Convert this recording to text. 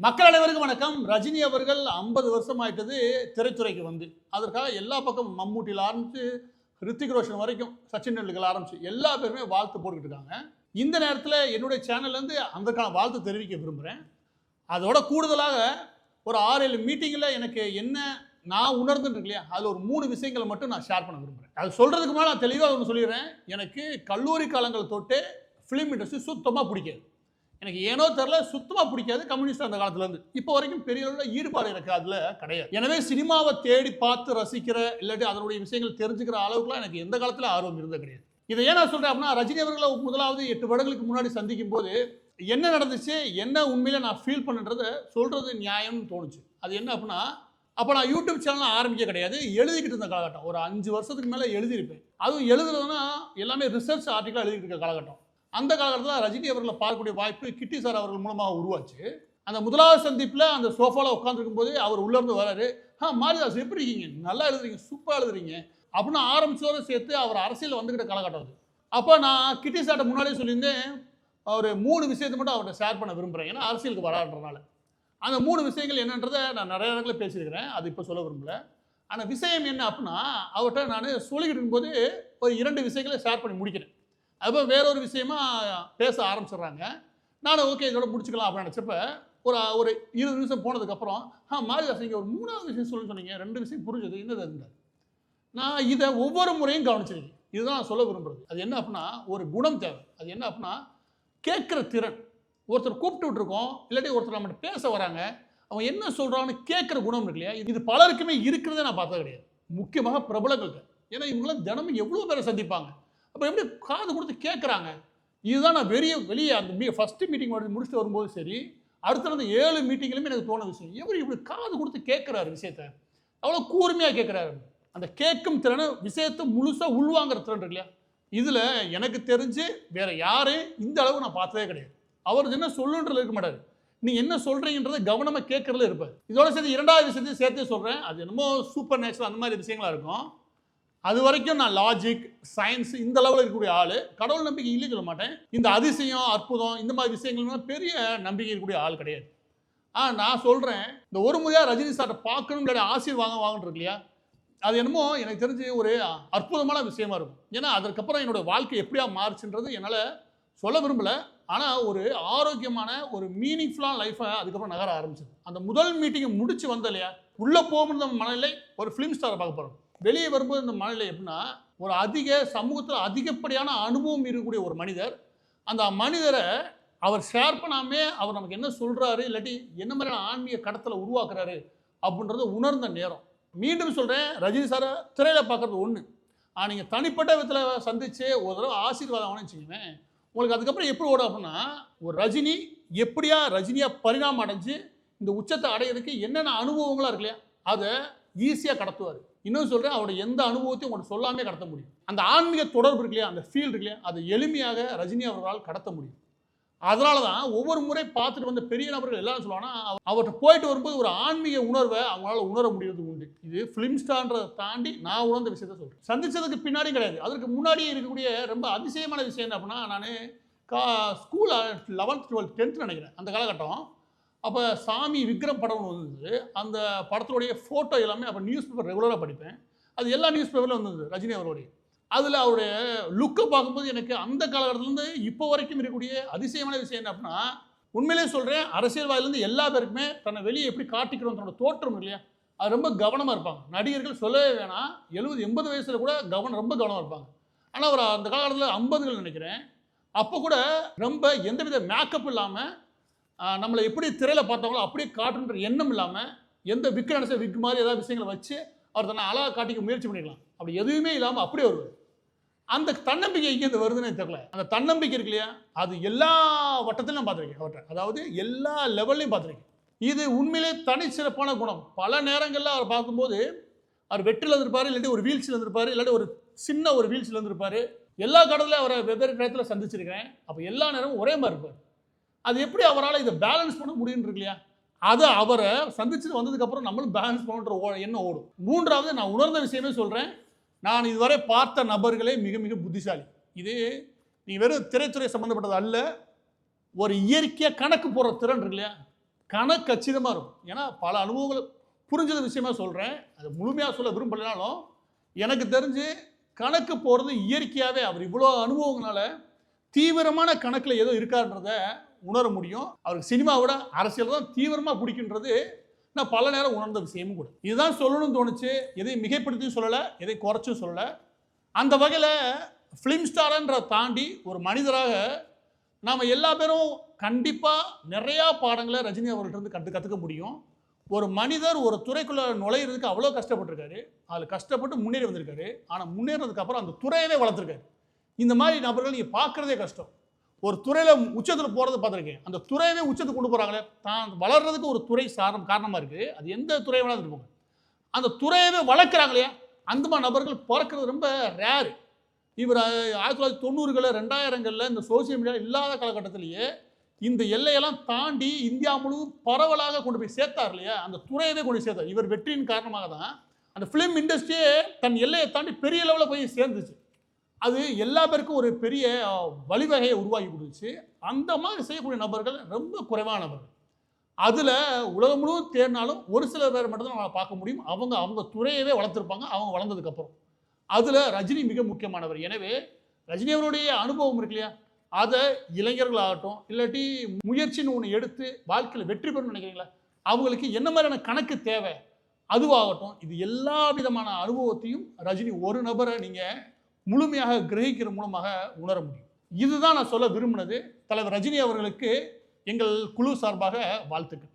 மக்கள் அனைவருக்கும் வணக்கம். ரஜினி அவர்கள் 50 வருஷம் ஆயிட்டது திரைத்துறைக்கு வந்து. அதற்காக எல்லா பக்கமும் மம்முட்டியில் ஆரம்பிச்சு ரித்திக் ரோஷன் வரைக்கும், சச்சின் டெண்டுல்கர் ஆரம்பிச்சு எல்லா பேருமே வாழ்த்து போட்டுக்கிட்டு இருக்காங்க. இந்த நேரத்தில் என்னுடைய சேனல்லேருந்து அதற்கான வாழ்த்து தெரிவிக்க விரும்புகிறேன். அதோட கூடுதலாக ஒரு 6-7 மீட்டிங்கில் எனக்கு என்ன நான் உணர்ந்துட்டு இல்லையா, அதில் ஒரு 3 விஷயங்களை மட்டும் நான் ஷேர் பண்ண விரும்புகிறேன். அது சொல்கிறதுக்கு முன்னாடி நான் தெளிவாக ஒன்று சொல்லிடுறேன். எனக்கு கல்லூரி காலங்கள் தொட்டு ஃபிலிம் இண்டஸ்ட்ரி சுத்தமாக பிடிக்காது. எனக்கு ஏனோ தெரில, சுத்தமாக பிடிக்காது. கம்யூனிஸ்ட் அந்த காலத்துலேருந்து இப்போ வரைக்கும் பெரிய அளவில் ஈடுபாடு எனக்கு அதில் கிடையாது. எனவே சினிமாவை தேடி பார்த்து ரசிக்கிற, இல்லாட்டி அதனுடைய விஷயங்கள் தெரிஞ்சுக்கிற அளவுக்குலாம் எனக்கு எந்த காலத்தில் ஆர்வம் இருந்தது கிடையாது. இதை ஏன் நான் சொல்கிறேன் அப்படின்னா, ரஜினி அவர்களை முதலாவது 8 வருடங்களுக்கு முன்னாடி சந்திக்கும் போது என்ன நடந்துச்சு, என்ன உண்மையில நான் ஃபீல் பண்ணுன்றதை சொல்கிறது நியாயம்னு தோணுச்சு. அது என்ன அப்படின்னா, அப்போ நான் யூடியூப் சேனல் ஆரம்பிக்க கிடையாது, எழுதிக்கிட்டு இருந்த காலகட்டம். ஒரு 5 வருஷத்துக்கு மேலே எழுதியிருப்பேன். அதுவும் எழுதுறதுன்னா எல்லாமே ரிசர்ச் ஆர்டிக்கலாக எழுதிக்கிட்டு இருக்க காலகட்டம். அந்த காலகட்டத்தில் ரஜினி அவர்களை பார்க்கக்கூடிய வாய்ப்பு கிட்டி சார் அவர்கள் மூலமாக உருவாச்சு. அந்த முதலாவது சந்திப்பில் அந்த சோஃபாவில் உட்காந்துருக்கும் போது அவர் உள்ளேருந்து வராரு. மாரிதாஸ் எப்படி இருக்கீங்க, நல்லா எழுதுறீங்க, சூப்பராக எழுதுறீங்க அப்படின்னு ஆரம்பிச்சோடு சேர்த்து அவர் அரசியல் வந்துக்கிட்ட காலகட்டம் அது. அப்போ நான் கிட்டி சார்ட்ட முன்னாடியே சொல்லியிருந்தேன், ஒரு 3 விஷயத்தை மட்டும் அவர்கிட்ட ஷேர் பண்ண விரும்புகிறேன். ஏன்னா அரசியலுக்கு வரான்றனால அந்த 3 விஷயங்கள் என்னன்றதை நான் நிறைய இடங்களில் பேசியிருக்கிறேன், அது இப்போ சொல்ல விரும்பல. ஆனால் விஷயம் என்ன அப்படின்னா, அவர்கிட்ட நான் சொல்லிக்கிட்டு இருக்கும்போது ஒரு 2 விஷயங்களை ஷேர் பண்ணி முடிக்கிறேன். அப்போ வேறொரு விஷயமா பேச ஆரம்பிச்சிடுறாங்க. நானும் ஓகே இதோட முடிச்சுக்கலாம் அப்படின்னு நினச்சப்ப ஒரு 20 நிமிஷம் போனதுக்கப்புறம் மாரிதாஸ் நீங்கள் ஒரு 3வது விஷயம் சொல்லுன்னு சொன்னீங்க, 2 விஷயம் புரிஞ்சது, என்னது இருந்தார். நான் இதை ஒவ்வொரு முறையும் கவனிச்சிருக்கேன். இதுதான் நான் சொல்ல விரும்புகிறது. அது என்ன அப்படின்னா, ஒரு குணம் தேவை. அது என்ன அப்படின்னா, கேட்குற திறன். ஒருத்தர் கூப்பிட்டு விட்டுருக்கோம், இல்லாட்டி ஒருத்தர் நம்மகிட்ட பேச வராங்க, அவங்க என்ன சொல்கிறான்னு கேட்குற குணம் இருக்கு இல்லையா, இது பலருக்குமே இருக்கிறதே நான் பார்த்தது கிடையாது. முக்கியமாக பிரபலங்கள்கிட்ட. ஏன்னா இவங்களாம் தினமும் எவ்வளோ பேரை சந்திப்பாங்க, அப்போ எப்படி காது கொடுத்து கேட்குறாங்க. இதுதான் நான் வெளியே அந்த ஃபஸ்ட்டு மீட்டிங் முடிச்சுட்டு வரும்போது சரி, அடுத்த 7 மீட்டிங்லையுமே எனக்கு தோண விஷயம், எப்படி இப்படி காது கொடுத்து கேட்குறாரு விஷயத்த, அவ்வளோ கூர்மையாக கேட்குறாரு. அந்த கேட்கும் திறனை, விஷயத்தை முழுசாக உள்வாங்கிற திறன் இருக்கு இல்லையா, இதில் எனக்கு தெரிஞ்சு வேறு யாரும் இந்த அளவு நான் பார்த்ததே கிடையாது. அவர் என்ன சொல்லுன்றது இருக்க மாட்டார், நீங்கள் என்ன சொல்கிறீங்கன்றதை கவனமாக கேட்குறதுல இருப்பார். இதோட சேர்த்து 2வது விஷயத்தையும் சேர்த்தே சொல்கிறேன். அது என்னமோ சூப்பர் நேச்சுரல் அந்த மாதிரி விஷயங்களாக இருக்கும். அது வரைக்கும் நான் லாஜிக், சயின்ஸ் இந்த லெவலில் இருக்கக்கூடிய ஆள். கடவுள் நம்பிக்கை இல்லைன்னு சொல்ல மாட்டேன். இந்த அதிசயம், அற்புதம் இந்த மாதிரி விஷயங்கள்லாம் பெரிய நம்பிக்கை இருக்கக்கூடிய ஆள் கிடையாது. நான் சொல்கிறேன், இந்த ஒரு முறையாக ரஜினி சார்ட்டை பார்க்கணுங்கிற ஆசீர் வாங்கிட்டு இல்லையா, அது என்னமோ எனக்கு தெரிஞ்சு ஒரு அற்புதமான விஷயமா இருக்கும். ஏன்னா அதற்கப்புறம் என்னோடய வாழ்க்கை எப்படியா மாறுச்சுன்றது என்னால் சொல்ல விரும்பலை. ஆனால் ஒரு ஆரோக்கியமான ஒரு மீனிங்ஃபுல்லான லைஃப்பை அதுக்கப்புறம் நகர ஆரம்பிச்சது. அந்த முதல் மீட்டிங்கை முடிச்சு வந்த இல்லையா, உள்ளே போகும்போது மனநிலை ஒரு ஃபிலிம் ஸ்டாரை பார்க்க போகிறோம். வெளியே வரும்போது இந்த மனநிலை எப்படின்னா, ஒரு சமூகத்தில் அதிகப்படியான அனுபவம் இருக்கக்கூடிய ஒரு மனிதர். அந்த மனிதரை அவர் ஷேர் பண்ணாமே அவர் நமக்கு என்ன சொல்கிறாரு, இல்லாட்டி என்ன மாதிரியான ஆன்மீக கடத்தலை உருவாக்குறாரு அப்படின்றத உணர்ந்த நேரம். மீண்டும் சொல்கிறேன், ரஜினி சாரை திரையில் பார்க்குறது ஒன்று, நீங்கள் தனிப்பட்ட விதத்தில் சந்தித்து ஒரு தடவை ஆசீர்வாதம் வச்சுக்கோங்க, உங்களுக்கு அதுக்கப்புறம் எப்படி ஓடும் அப்படின்னா, ஒரு ரஜினி எப்படியா ரஜினியாக பரிணாமம் அடைஞ்சு இந்த உச்சத்தை அடையிறதுக்கு என்னென்ன அனுபவங்களாக இருக்கு இல்லையா, அதை ஈஸியாக கடத்துவார். இன்னும் சொல்கிறேன், அவரோட எந்த அனுபவத்தையும் உங்களுக்கு சொல்லாமே கடத்த முடியும். அந்த ஆன்மீக தொடர்பு இருக்கு இல்லையா, அந்த ஃபீல் இருக்கு இல்லையா, அதை எளிமையாக ரஜினி அவர்களால் கடத்த முடியும். அதனால தான் ஒவ்வொரு முறை பார்த்துட்டு வந்த பெரிய நபர்கள் எல்லாரும் சொல்லுவாங்கன்னா, அவர்கிட்ட போயிட்டு வரும்போது ஒரு ஆன்மீக உணர்வை அவங்களால உணர முடியாது உண்டு. இது ஃபிலிம் ஸ்டார்ன்றதை தாண்டி நான் உணர்ந்த விஷயத்த சொல்கிறேன். சந்தித்ததுக்கு பின்னாடி கிடையாது, அதற்கு முன்னாடியே இருக்கக்கூடிய ரொம்ப அதிசயமான விஷயம் என்ன அப்படின்னா, நான் ஸ்கூல் 11th 12th 10th நினைக்கிறேன் அந்த காலகட்டம். அப்போ சாமி விக்ரம் படம் வந்தது. அந்த படத்துடைய ஃபோட்டோ எல்லாமே அப்போ நியூஸ் பேப்பர் ரெகுலராக படிப்பேன். அது எல்லா நியூஸ் பேப்பர்லையும் வந்தது ரஜினி அவருடைய. அதில் அவருடைய லுக்கை பார்க்கும்போது எனக்கு அந்த காலகட்டத்திலேருந்து இப்போ வரைக்கும் இருக்கக்கூடிய அதிசயமான விஷயம் என்ன அப்படின்னா, உண்மையிலே சொல்கிறேன், அரசியல்வாதிலேருந்து எல்லா பேருக்குமே தன்னை வெளியே எப்படி காட்டிக்கிறோம் தன்னோட தோற்றம் இல்லையா, அது ரொம்ப கவனமாக இருப்பாங்க. நடிகர்கள் சொல்லவே வேணாம், 70-80 வயசில் கூட ரொம்ப கவனமாக இருப்பாங்க. ஆனால் அவர் அந்த காலகட்டத்தில் 50கள் நினைக்கிறேன், அப்போ கூட ரொம்ப எந்தவித மேக்கப் இல்லாமல் நம்மளை எப்படி திரையில் பார்த்தாங்களோ அப்படியே காட்டுன்ற எண்ணம் இல்லாமல், எந்த விக்கு நினச்ச விக்கு மாதிரி ஏதாவது விஷயங்களை வச்சு அவர் தன்னை அழகாக காட்டிக்க முயற்சி பண்ணிக்கலாம். அப்படி எதுவுமே இல்லாமல் அப்படியே வருவார். அந்த தன்னம்பிக்கை இங்கேருந்து வருதுன்னு தெரியல. அந்த தன்னம்பிக்கை இருக்கு இல்லையா, அது எல்லா வட்டத்திலும் நான் பார்த்துருக்கேன் அவர்கிட்ட, அதாவது எல்லா லெவல்லையும் பார்த்துருக்கேன். இது உண்மையிலே தனிச்சிறப்பான குணம். பல நேரங்களில் அவர் பார்க்கும்போது அவர் வெற்றில் இருந்திருப்பார், இல்லாட்டி ஒரு வீழ்ச்சியில் இருந்திருப்பார், இல்லாட்டி ஒரு சின்ன ஒரு வீழ்ச்சியில் இருந்திருப்பார். எல்லா கடவுளையும் அவரை வெவ்வேறு நேரத்தில் சந்திச்சிருக்கேன். அப்போ எல்லா நேரமும் ஒரே மாதிரி இருப்பார். அது எப்படி அவரால் இதை பேலன்ஸ் பண்ண முடியும் இருக்கு இல்லையா, அதை அவரை சந்திச்சுட்டு வந்ததுக்கப்புறம் நம்மளும் பேலன்ஸ் பண்ணுற எண்ணம் ஓடும். 3வது நான் உணர்ந்த விஷயமே சொல்கிறேன், நான் இதுவரை பார்த்த நபர்களே மிக மிக புத்திசாலி. இது நீங்கள் வெறும் திரைத்துறை சம்மந்தப்பட்டது அல்ல, ஒரு இயற்கையாக கணக்கு போடுற திறன் இருக்கு இல்லையா, கணக்கு கச்சிதமாக இருக்கும். ஏன்னா பல அனுபவங்கள் புரிஞ்சது விஷயமா சொல்கிறேன். அது முழுமையாக சொல்ல விரும்பலைனாலும் எனக்கு தெரிஞ்சு கணக்கு போகிறது இயற்கையாகவே அவர் இவ்வளோ அனுபவங்களால தீவிரமான கணக்கில் ஏதோ இருக்காருன்றத உணர முடியும். அவருக்கு சினிமாவோட அரசியல் தான் தீவிரமாக பிடிக்கின்றது நான் பல நேரம் உணர்ந்த விஷயமும் கூட. இதுதான் சொல்லணும்னு தோணுச்சு. எதை மிகைப்படுத்தியும் சொல்லலை, எதை குறைச்சும் சொல்லலை. அந்த வகையில் ஃபிலிம் ஸ்டாரன்ற தாண்டி ஒரு மனிதராக நாம் எல்லா பேரும் கண்டிப்பாக நிறையா பாடங்களை ரஜினி அவர்கள்ட்ட கற்றுக்க முடியும். ஒரு மனிதர் ஒரு துறைக்குள்ளே நுழையிறதுக்கு அவ்வளோ கஷ்டப்பட்டிருக்காரு. அதில் கஷ்டப்பட்டு முன்னேறி வந்திருக்காரு. ஆனால் முன்னேறதுக்கப்புறம் அந்த துறையவே வளர்த்துருக்காரு. இந்த மாதிரி நபர்கள் நீங்கள் பார்க்குறதே கஷ்டம். ஒரு துறையில் உச்சத்தில் போகிறத பார்த்துருக்கேன். அந்த துறையவே உச்சத்துக்கு கொண்டு போகிறாங்களே, தான் வளர்கிறதுக்கு ஒரு துறை காரணமாக இருக்குது. அது எந்த துறை வேணாலும் இருப்பாங்க. அந்த துறையவே வளர்க்குறாங்களே, அந்த மாதிரி நபர்கள் பிறக்கிறது ரொம்ப ரேரு. இவர் 1990களில் 2000களில் இந்த சோசியல் மீடியா இல்லாத காலகட்டத்திலேயே இந்த எல்லையெல்லாம் தாண்டி இந்தியா முழுவதும் பரவலாக கொண்டு போய் சேர்த்தார் இல்லையா, அந்த துறையவே கொண்டு சேர்த்தார். இவர் வெற்றியின் காரணமாக தான் அந்த ஃபிலிம் இண்டஸ்ட்ரியே தன் எல்லையை தாண்டி பெரிய லெவலில் போய் சேர்ந்துச்சு. அது எல்லா பேருக்கும் ஒரு பெரிய வழிவகையை உருவாக்கி கொடுத்துச்சு. அந்த மாதிரி செய்யக்கூடிய நபர்கள் ரொம்ப குறைவான நபர்கள். அதில் உலகம் முழுவதும் தேடினாலும் ஒரு சில பேர் மட்டும்தான் நம்ம பார்க்க முடியும். அவங்க துறையவே வளர்த்துருப்பாங்க அவங்க வளர்ந்ததுக்கப்புறம். அதில் ரஜினி மிக முக்கியமானவர். எனவே ரஜினி அவருடைய அனுபவம் இருக்கு இல்லையா, அதை இளைஞர்களாகட்டும் இல்லாட்டி முயற்சின்னு ஒன்று எடுத்து வாழ்க்கையில் வெற்றி பெறணும்னு நினைக்கிறீங்களா, அவங்களுக்கு என்ன மாதிரியான கணக்கு தேவை அதுவாகட்டும், இது எல்லா விதமான அனுபவத்தையும் ரஜினி ஒரு நபரை நீங்கள் முழுமையாக கிரகிக்கிற மூலமாக உணர முடியும். இதுதான் நான் சொல்ல விரும்பினது. தலைவர் ரஜினி அவர்களுக்கு எங்கள் குழு சார்பாக வாழ்த்துக்கள்.